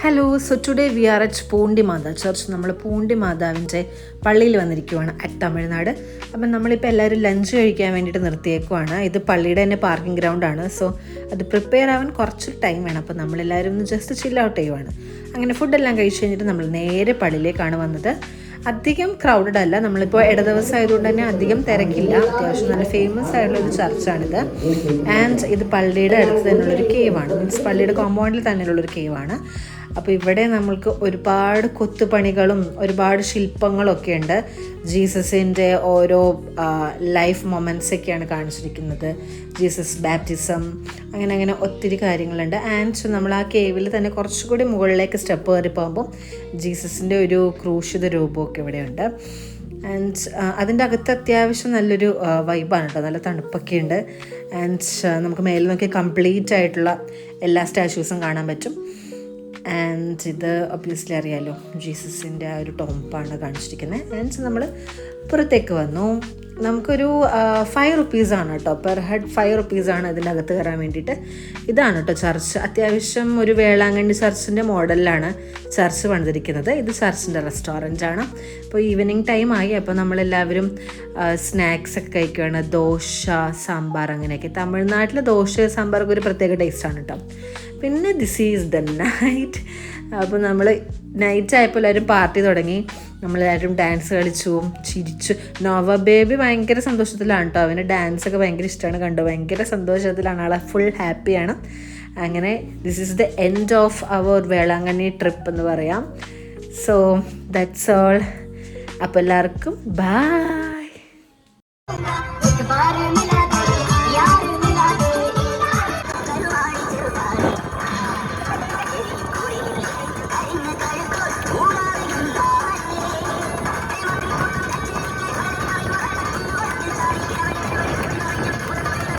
Hello, so today we are at Poondi Mata church. നമ്മൾ പൂണ്ടി മാതാവിൻ്റെ പള്ളിയിൽ വന്നിരിക്കുവാണ് അറ്റ് തമിഴ്നാട്. അപ്പം നമ്മളിപ്പോൾ എല്ലാവരും ലഞ്ച് കഴിക്കാൻ വേണ്ടിയിട്ട് നിർത്തിയേക്കുവാണ്. ഇത് പള്ളിയുടെ തന്നെ പാർക്കിംഗ് ഗ്രൗണ്ടാണ്. സോ അത് പ്രിപ്പയർ ആവാൻ കുറച്ച് ടൈം വേണം. അപ്പോൾ നമ്മളെല്ലാവരും ഒന്ന് ജസ്റ്റ് ചിൽ ഔട്ട് ചെയ്യുവാണ്. അങ്ങനെ ഫുഡെല്ലാം കഴിച്ച് കഴിഞ്ഞിട്ട് നമ്മൾ നേരെ പള്ളിയിലേക്കാണ് വന്നത്. അധികം ക്രൗഡഡ് അല്ല. നമ്മളിപ്പോൾ ദിവസം ആയതുകൊണ്ട് തന്നെ അധികം തിരക്കില്ല. അത്യാവശ്യം നല്ല ഫേമസ് ആയിട്ടുള്ളൊരു ചർച്ചാണിത്. ആൻഡ് ഇത് പള്ളിയുടെ അടുത്ത് തന്നെയുള്ളൊരു കേവാണ്. മീൻസ് പള്ളിയുടെ കോമ്പൗണ്ടിൽ തന്നെയുള്ളൊരു കേവാണ്. അപ്പോൾ ഇവിടെ നമ്മൾക്ക് ഒരുപാട് കൊത്തുപണികളും ഒരുപാട് ശില്പങ്ങളൊക്കെ ഉണ്ട്. ജീസസിൻ്റെ ഓരോ ലൈഫ് മൊമെൻറ്റ്സൊക്കെയാണ് കാണിച്ചിരിക്കുന്നത്. ജീസസ് ബാപ്റ്റിസം, അങ്ങനെ ഒത്തിരി കാര്യങ്ങളുണ്ട്. ആൻഡ് നമ്മൾ ആ കേവിൽ തന്നെ കുറച്ചുകൂടി മുകളിലേക്ക് സ്റ്റെപ്പ് കയറി പോകുമ്പോൾ ജീസസിൻ്റെ ഒരു ക്രൂശിത രൂപമൊക്കെ ഇവിടെയുണ്ട്. ആൻഡ് അതിൻ്റെ അകത്ത് അത്യാവശ്യം നല്ലൊരു വൈബാണ് കേട്ടോ. നല്ല തണുപ്പൊക്കെ ഉണ്ട്. ആൻഡ് നമുക്ക് മേലിൽ നോക്കി കംപ്ലീറ്റ് ആയിട്ടുള്ള എല്ലാ സ്റ്റാച്യൂസും കാണാൻ പറ്റും. ആൻഡ് ഇത് ഒബ്വിയസ്ലി അറിയാമല്ലോ, ജീസസിൻ്റെ ആ ഒരു ടോംപാണ് കാണിച്ചിരിക്കുന്നത്. ആൻഡ് നമ്മൾ പുറത്തേക്ക് വന്നു. നമുക്കൊരു 5 റുപ്പീസാണ് കേട്ടോ, പെർ ഹെഡ് 5 റുപ്പീസാണ് ഇതിൻ്റെ അകത്ത് കയറാൻ വേണ്ടിയിട്ട്. ഇതാണ് കേട്ടോ ചർച്ച്. അത്യാവശ്യം ഒരു വേളാങ്കണ്ണി ചർച്ചിൻ്റെ മോഡലിലാണ് ചർച്ച് പണിതിരിക്കുന്നത്. ഇത് ചർച്ചിൻ്റെ റെസ്റ്റോറൻറ്റാണ്. ഇപ്പോൾ ഈവനിങ് ടൈമായി. അപ്പോൾ നമ്മളെല്ലാവരും സ്നാക്സ് ഒക്കെ കഴിക്കുകയാണ്. ദോശ, സാമ്പാർ, അങ്ങനെയൊക്കെ. തമിഴ്നാട്ടിൽ ദോശ സാമ്പാറൊക്കെ ഒരു പ്രത്യേക ടേസ്റ്റാണ് കേട്ടോ. പിന്നെ ദിസ് ഈസ് ദ നൈറ്റ്. അപ്പോൾ നമ്മൾ നൈറ്റ് ആയപ്പോൾ എല്ലാവരും പാർട്ടി തുടങ്ങി. നമ്മളെല്ലാവരും ഡാൻസ് കളിച്ചു, ചിരിച്ചു. നോവ ബേബി ഭയങ്കര സന്തോഷത്തിലാണ് കേട്ടോ. അവന് ഡാൻസൊക്കെ ഭയങ്കര ഇഷ്ടമാണ്. കണ്ടു, ഭയങ്കര സന്തോഷത്തിലാണ്. ആളെ ഫുൾ ഹാപ്പിയാണ്. അങ്ങനെ this is the end of our Velankanni trip എന്ന് പറയാം. So that's all. അപ്പോൾ എല്ലാവർക്കും ബൈ.